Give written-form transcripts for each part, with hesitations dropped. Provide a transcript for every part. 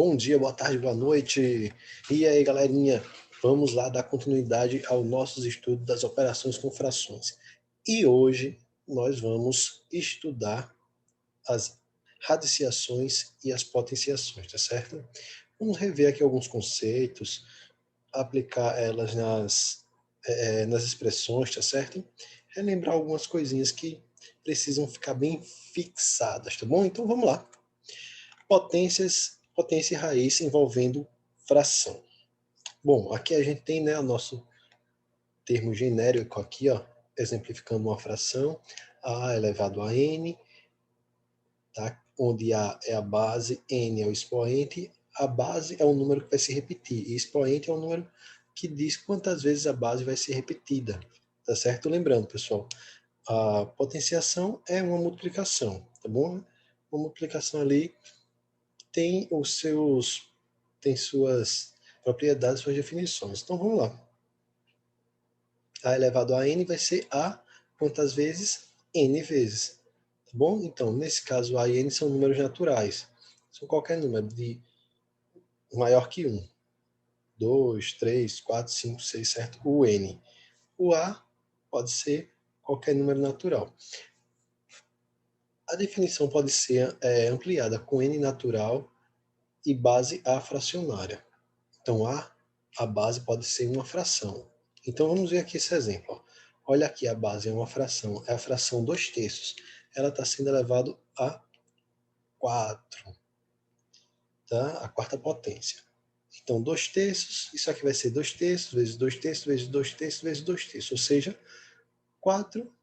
Bom dia, boa tarde, boa noite. E aí, galerinha, vamos lá dar continuidade aos nossos estudos das operações com frações. E hoje nós vamos estudar as radiciações e as potenciações, tá certo? Vamos rever aqui alguns conceitos, aplicar elas nas expressões, tá certo? Relembrar algumas coisinhas que precisam ficar bem fixadas, tá bom? Então vamos lá. Potência e raiz envolvendo fração. Bom, aqui a gente tem, né, o nosso termo genérico aqui, ó, exemplificando uma fração, a elevado a n, tá? Onde a é a base, n é o expoente, a base é o número que vai se repetir, e expoente é o número que diz quantas vezes a base vai ser repetida, tá certo? Lembrando, pessoal, a potenciação é uma multiplicação, tá bom? Uma multiplicação ali tem suas propriedades, suas definições. Então vamos lá. A elevado a n vai ser a quantas vezes? N vezes. Tá bom? Então, nesse caso, a e n são números naturais. São qualquer número de maior que 1. 2, 3, 4, 5, 6, certo? O n. O a pode ser qualquer número natural. A definição pode ser ampliada com n natural e base a fracionária. Então, a base pode ser uma fração. Então, vamos ver aqui esse exemplo. Ó. Olha aqui, a base é uma fração, é a fração 2/3. Ela está sendo elevada a 4, tá? A quarta potência. Então, 2/3, isso aqui vai ser 2/3 vezes 2/3 vezes 2/3 vezes 2/3, ou seja, 4,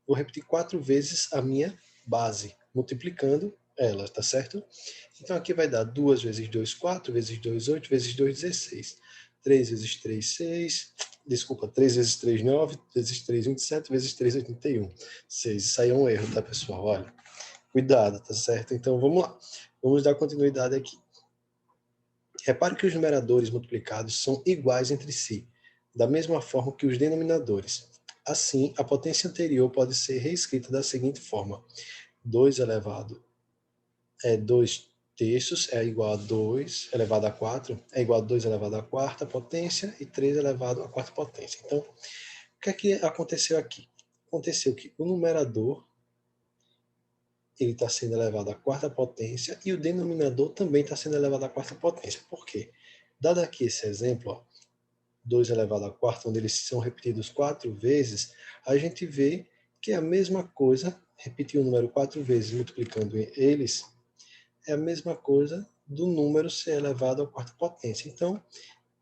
vou repetir 4 vezes a minha base, multiplicando ela, tá certo? Então aqui vai dar 2 vezes 2, 4, vezes 2, 8, vezes 2, 16. 3 vezes 3, 6. Desculpa, 3 vezes 3, 9, vezes 3, 27, vezes 3, 81. 6. Isso aí é um erro, tá, pessoal? Olha, cuidado, tá certo? Então vamos lá. Vamos dar continuidade aqui. Repare que os numeradores multiplicados são iguais entre si, da mesma forma que os denominadores. Assim, a potência anterior pode ser reescrita da seguinte forma: 2 elevado 2/3 é igual a 2 elevado a 4, é igual a 2 elevado à quarta potência e 3 elevado à quarta potência. Então, o que é que aconteceu aqui? Aconteceu que o numerador ele está sendo elevado à quarta potência e o denominador também está sendo elevado à quarta potência. Por quê? Dado aqui esse exemplo, ó, 2 elevado à quarta, onde eles são repetidos 4 vezes, a gente vê que é a mesma coisa, repetir o número 4 vezes multiplicando eles, é a mesma coisa do número ser elevado à quarta potência. Então,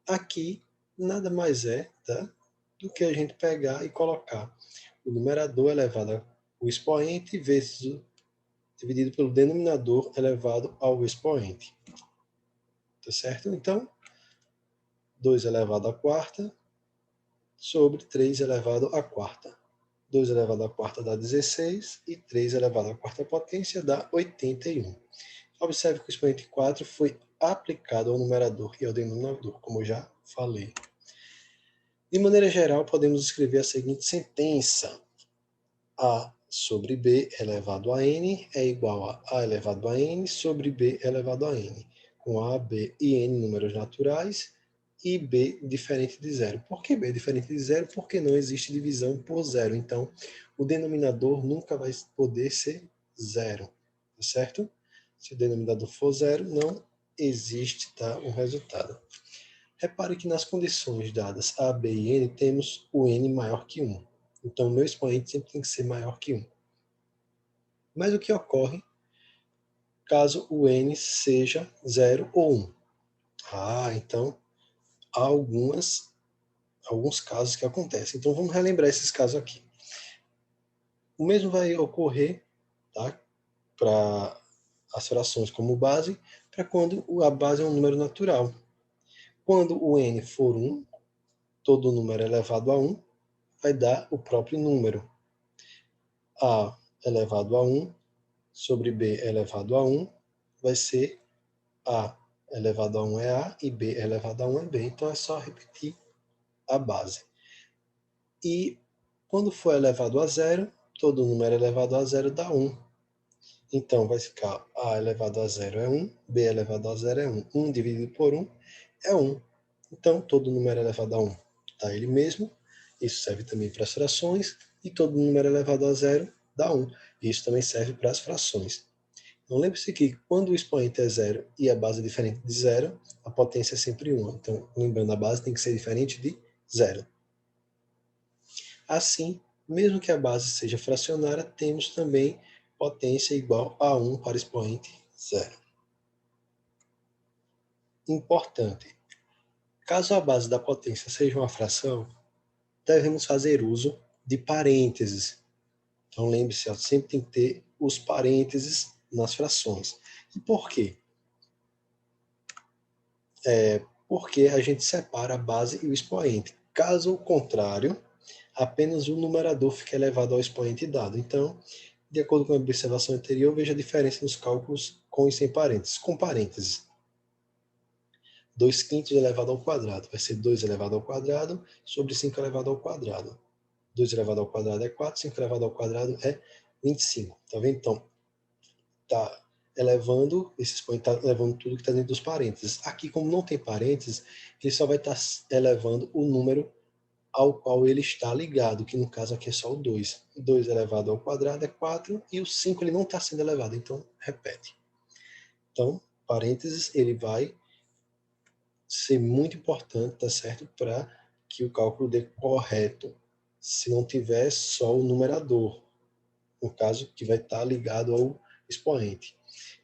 aqui nada mais é, tá, do que a gente pegar e colocar o numerador elevado ao expoente vezes dividido pelo denominador elevado ao expoente. Tá certo? Então, 2 elevado à quarta sobre 3 elevado à quarta. 2 elevado à quarta dá 16 e 3 elevado à quarta potência dá 81. Observe que o expoente 4 foi aplicado ao numerador e ao denominador, como eu já falei. De maneira geral, podemos escrever a seguinte sentença: A sobre B elevado a n é igual a A elevado a n sobre B elevado a n, com A, B e n números naturais e B diferente de zero. Por que B diferente de zero? Porque não existe divisão por zero. Então, o denominador nunca vai poder ser zero, tá certo? Se o denominador for zero, não existe, tá, um resultado. Repare que nas condições dadas A, B e N, temos o N maior que 1. Então, o meu expoente sempre tem que ser maior que 1. Mas o que ocorre caso o N seja 0 ou 1? Então, há alguns casos que acontecem. Então, vamos relembrar esses casos aqui. O mesmo vai ocorrer, tá, para as frações como base, para quando a base é um número natural. Quando o N for 1, todo número elevado a 1 vai dar o próprio número. A elevado a 1 sobre B elevado a 1 vai ser A elevado a 1 é A e B elevado a 1 é B. Então é só repetir a base. E quando for elevado a zero, todo número elevado a zero dá 1. Então, vai ficar A elevado a 0 é 1, B elevado a 0 é 1. 1 dividido por 1 é 1. Então, todo número elevado a 1 dá ele mesmo. Isso serve também para as frações. E todo número elevado a 0 dá 1. Isso também serve para as frações. Então, lembre-se que quando o expoente é 0 e a base é diferente de 0, a potência é sempre 1. Então, lembrando, a base tem que ser diferente de 0. Assim, mesmo que a base seja fracionária, temos também potência igual a 1 para expoente 0. Importante: caso a base da potência seja uma fração, devemos fazer uso de parênteses. Então, lembre-se, sempre tem que ter os parênteses nas frações. E por quê? Porque a gente separa a base e o expoente. Caso contrário, apenas o numerador fica elevado ao expoente dado. Então, de acordo com a observação anterior, veja a diferença nos cálculos com e sem parênteses. Com parênteses, 2 quintos elevado ao quadrado vai ser 2 elevado ao quadrado sobre 5 elevado ao quadrado. 2 elevado ao quadrado é 4, 5 elevado ao quadrado é 25. Tá vendo? Então, tá elevando, esse expoente está elevando tudo que está dentro dos parênteses. Aqui, como não tem parênteses, ele só vai estar elevando o número ao qual ele está ligado, que no caso aqui é só o 2. 2 elevado ao quadrado é 4, e o 5 ele não está sendo elevado, então repete. Então, parênteses, ele vai ser muito importante, tá certo? Para que o cálculo dê correto. Se não tiver só o numerador, no caso, que vai estar ligado ao expoente.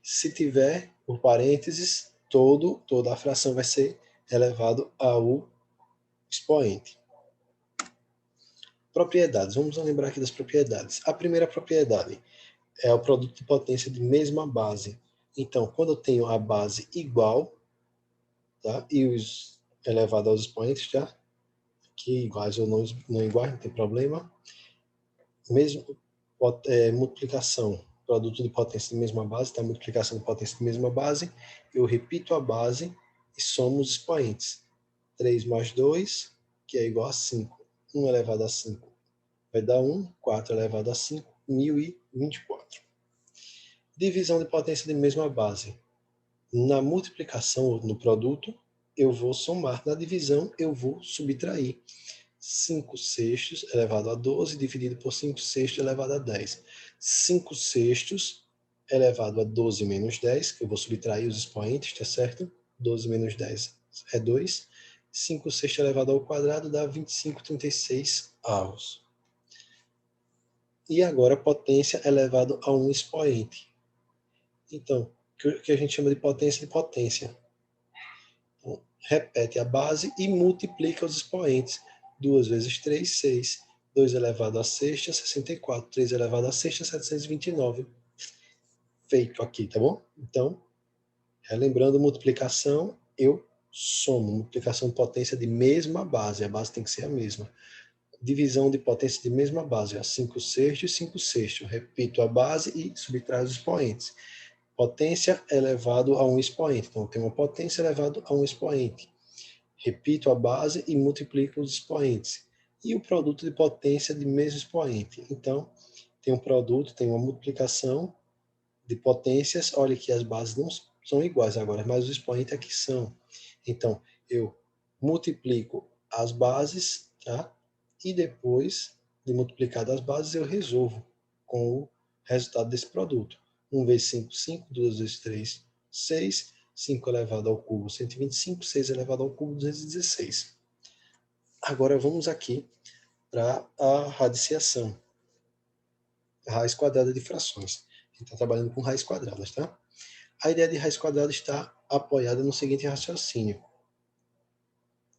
Se tiver por parênteses, toda a fração vai ser elevado ao expoente. Propriedades. Vamos lembrar aqui das propriedades. A primeira propriedade é o produto de potência de mesma base. Então, quando eu tenho a base igual, tá? E os elevado aos expoentes, tá? Que iguais ou não iguais, não tem problema. Mesmo multiplicação, produto de potência de mesma base, tá? Multiplicação de potência de mesma base, eu repito a base e somo os expoentes. 3 mais 2, que é igual a 5. 1 elevado a 5 vai dar 1, 4 elevado a 5, 1024. Divisão de potência de mesma base. Na multiplicação no produto, eu vou somar. Na divisão, eu vou subtrair. 5 sextos elevado a 12 dividido por 5 sextos elevado a 10. 5 sextos elevado a 12 menos 10, que eu vou subtrair os expoentes, tá certo? 12 menos 10 é 2. 5 sextos elevado ao quadrado dá 25,36 avos. E agora potência elevado a um expoente. Então, o que a gente chama de potência de potência. Então, repete a base e multiplica os expoentes. 2 vezes 3, 6. 2 elevado a sexta, 64. 3 elevado a sexta, 729. Feito aqui, tá bom? Então, relembrando multiplicação, eu somo. Multiplicação de potência de mesma base. A base tem que ser a mesma. Divisão de potência de mesma base. 5 sextos e 5 sextos. Repito a base e subtraio os expoentes. Potência elevado a um expoente. Então, tem uma potência elevado a um expoente. Repito a base e multiplico os expoentes. E o produto de potência de mesmo expoente. Então, tem um produto, tem uma multiplicação de potências. Olha que as bases não são iguais agora, mas os expoentes aqui são. Então, eu multiplico as bases, tá? E depois de multiplicar as bases, eu resolvo com o resultado desse produto. 1 vezes 5, 5. 2 vezes 3, 6. 5 elevado ao cubo, 125. 6 elevado ao cubo, 216. Agora vamos aqui para a radiciação. A raiz quadrada de frações. A gente está trabalhando com raiz quadradas, tá? A ideia de raiz quadrada está apoiada no seguinte raciocínio.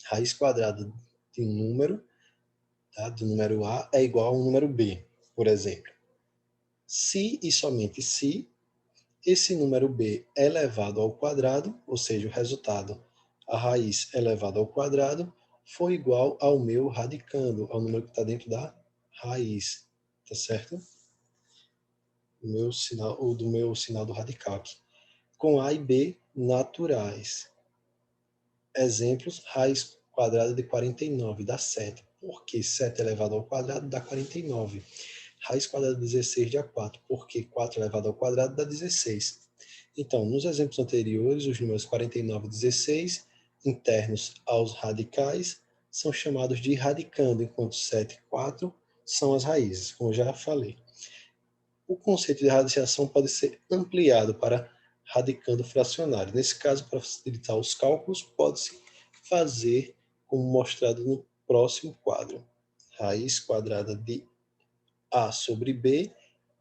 Raiz quadrada de um número, tá? Do número A é igual a um número B, por exemplo. Se e somente se esse número b é elevado ao quadrado, ou seja, o resultado, a raiz elevada ao quadrado, for igual ao meu radicando, ao número que está dentro da raiz, tá certo? Do meu sinal do radical aqui. Com a e b naturais. Exemplos, raiz quadrada de 49 dá 7. Por que 7 elevado ao quadrado dá 49? raiz quadrada de 16 dá 4, porque 4 elevado ao quadrado dá 16. Então, nos exemplos anteriores, os números 49 e 16, internos aos radicais, são chamados de radicando, enquanto 7 e 4 são as raízes, como eu já falei. O conceito de radiciação pode ser ampliado para radicando fracionário. Nesse caso, para facilitar os cálculos, pode-se fazer como mostrado no próximo quadro. Raiz quadrada de A sobre B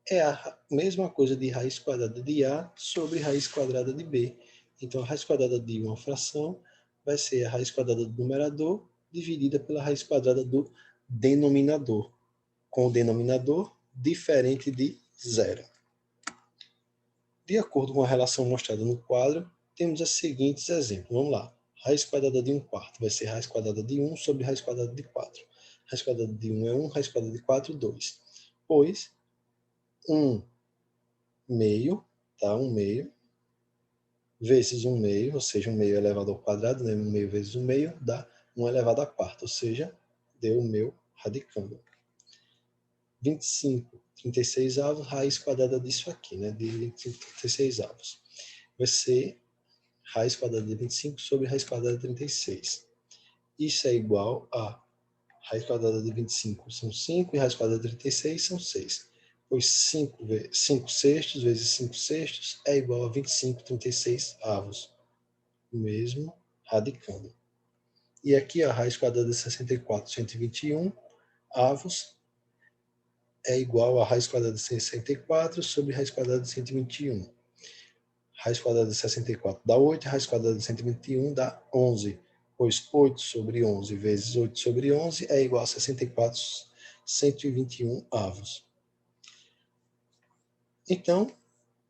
é a mesma coisa de raiz quadrada de A sobre raiz quadrada de B. Então, a raiz quadrada de uma fração vai ser a raiz quadrada do numerador dividida pela raiz quadrada do denominador, com o denominador diferente de zero. De acordo com a relação mostrada no quadro, temos os seguintes exemplos. Vamos lá. Raiz quadrada de 1/4 vai ser raiz quadrada de 1 sobre raiz quadrada de 4. Raiz quadrada de 1 é 1, raiz quadrada de 4, 2. Pois 1 meio, tá? 1 meio, vezes 1 meio, ou seja, 1 meio elevado ao quadrado, né? 1 meio vezes 1 meio dá 1 elevado à quarta, ou seja, deu o meu radicando. 25, 36 avos, raiz quadrada disso aqui, né? De 25, 36 avos. Vai ser raiz quadrada de 25 sobre raiz quadrada de 36. Isso é igual a raiz quadrada de 25 são 5 e raiz quadrada de 36 são 6. Pois 5 sextos vezes 5 sextos é igual a 25, 36 avos. Mesmo radicando. E aqui a raiz quadrada de 64, 121 avos é igual a raiz quadrada de 64 sobre raiz quadrada de 121. Raiz quadrada de 64 dá 8, raiz quadrada de 121 dá 11, pois 8 sobre 11 vezes 8 sobre 11 é igual a 64, 121 avos. Então,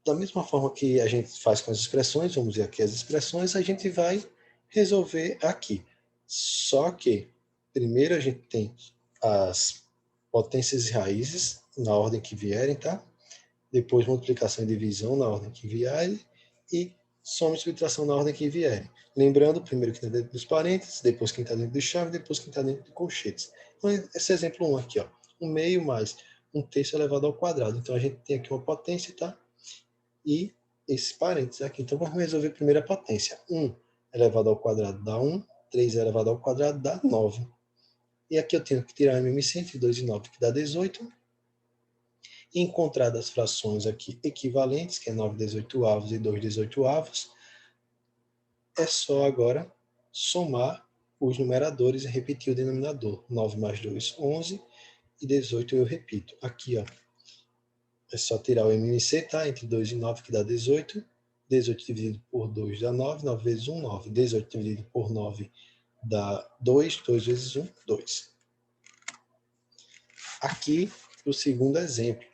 da mesma forma que a gente faz com as expressões, vamos ver aqui as expressões, a gente vai resolver aqui. Só que, primeiro a gente tem as potências e raízes na ordem que vierem, tá? Depois multiplicação e divisão na ordem que vierem e soma e subtração na ordem que vierem. Lembrando, primeiro quem está dentro dos parênteses, depois quem está dentro de chave, depois quem está dentro de colchetes. Então, esse exemplo 1 aqui, ó, 1 meio mais 1/3 elevado ao quadrado. Então, a gente tem aqui uma potência, tá? E esses parênteses aqui. Então, vamos resolver primeiro a potência. 1 elevado ao quadrado dá 1, 3 elevado ao quadrado dá 9. E aqui eu tenho que tirar MM entre 2 e 9, que dá 18. E encontrar as frações aqui equivalentes, que é 9 18avos e 2 18avos, é só agora somar os numeradores e repetir o denominador. 9 mais 2, 11, e 18 eu repito. Aqui, ó, é só tirar o MMC, tá? Entre 2 e 9, que dá 18. 18 dividido por 2 dá 9. 9 vezes 1, 9. 18 dividido por 9 dá 2. 2 vezes 1, 2. Aqui, o segundo exemplo.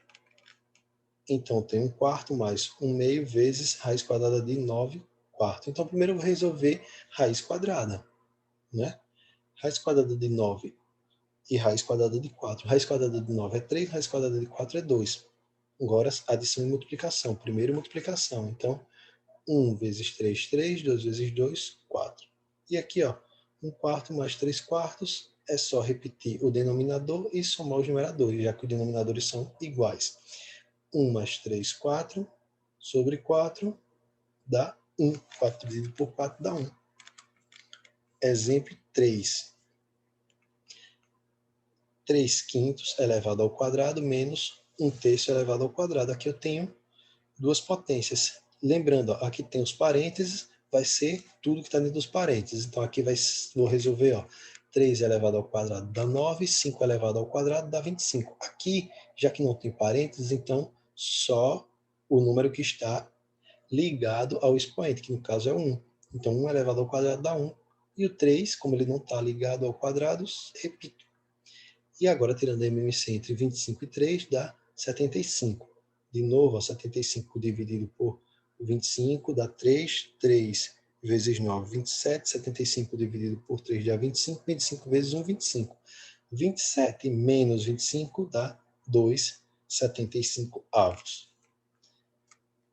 Então, tem 1/4 mais 1 meio vezes raiz quadrada de 9 quartos. Então, primeiro eu vou resolver raiz quadrada, né? Raiz quadrada de 9 e raiz quadrada de 4. Raiz quadrada de 9 é 3, raiz quadrada de 4 é 2. Agora, adição e multiplicação. Primeiro, multiplicação. Então, 1 vezes 3, 3. 2 vezes 2, 4. E aqui, ó, 1/4 mais 3 quartos. É só repetir o denominador e somar os numeradores, já que os denominadores são iguais. 1 mais 3, 4, sobre 4, dá 1. 4 dividido por 4 dá 1. Exemplo 3. 3 quintos elevado ao quadrado menos 1/3 elevado ao quadrado. Aqui eu tenho duas potências. Lembrando, ó, aqui tem os parênteses, vai ser tudo que está dentro dos parênteses. Então aqui vou resolver, ó, 3 elevado ao quadrado dá 9, 5 elevado ao quadrado dá 25. Aqui, já que não tem parênteses, então só o número que está ligado ao expoente, que no caso é 1. Então 1 elevado ao quadrado dá 1. E o 3, como ele não está ligado ao quadrado, repito. E agora, tirando a MMC entre 25 e 3, dá 75. De novo, 75 dividido por 25 dá 3. 3 vezes 9, 27. 75 dividido por 3 dá 25. 25 vezes 1, 25. 27 menos 25 dá 2, 75 avos.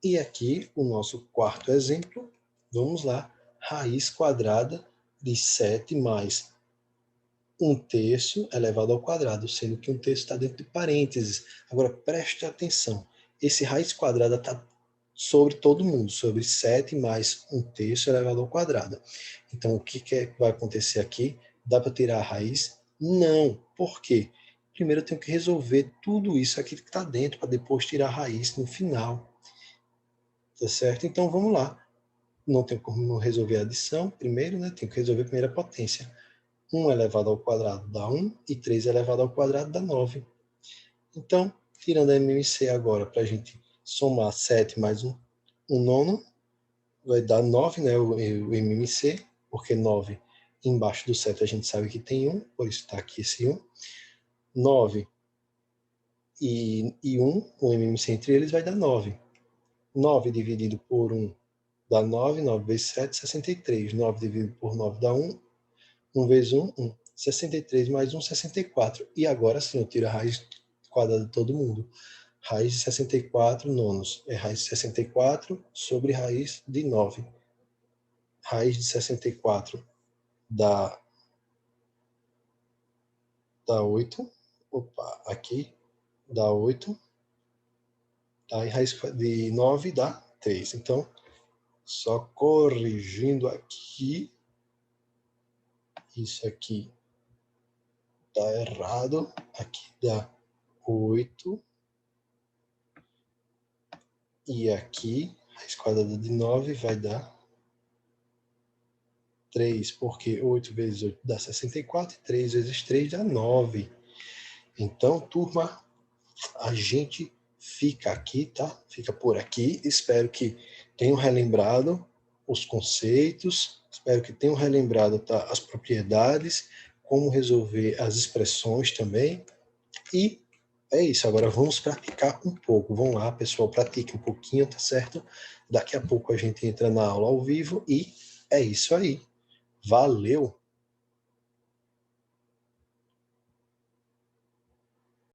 E aqui, o nosso quarto exemplo, vamos lá, raiz quadrada de 7 mais 1/3 elevado ao quadrado, sendo que 1/3 está dentro de parênteses. Agora, preste atenção. Esse raiz quadrada está sobre todo mundo, sobre 7 mais 1/3 elevado ao quadrado. Então, o que vai acontecer aqui? Dá para tirar a raiz? Não. Por quê? Primeiro eu tenho que resolver tudo isso aqui que está dentro, para depois tirar a raiz no final. Tá certo? Então, vamos lá. Não tem como resolver a adição primeiro, né? Tem que resolver a primeira potência. 1 elevado ao quadrado dá 1, e 3 elevado ao quadrado dá 9. Então, tirando a MMC agora, para a gente somar 7 mais 1 nono, vai dar 9, né, o MMC, porque 9 embaixo do 7 a gente sabe que tem 1, por isso está aqui esse 1. 9 e 1, o MMC entre eles vai dar 9. 9 dividido por 1 dá 9, 9 vezes 7, 63. 9 dividido por 9 dá 1, 1 vezes 1, 1. 63 mais 1, 64. E agora sim eu tiro a raiz quadrada de todo mundo. Raiz de 64 nonos é raiz de 64 sobre raiz de 9. Raiz de 64 dá 8. Opa, aqui dá 8. Tá? E raiz de 9 dá 3. Então, só corrigindo aqui, isso aqui tá errado. Aqui dá 8. E aqui, raiz quadrada de 9 vai dar 3, porque 8 vezes 8 dá 64, e 3 vezes 3 dá 9. Então, turma, a gente fica aqui, tá? Fica por aqui. Espero que tenham relembrado os conceitos, espero que tenham relembrado, tá, as propriedades, como resolver as expressões também. E é isso, agora vamos praticar um pouco. Vamos lá, pessoal, pratique um pouquinho, tá certo? Daqui a pouco a gente entra na aula ao vivo e é isso aí. Valeu!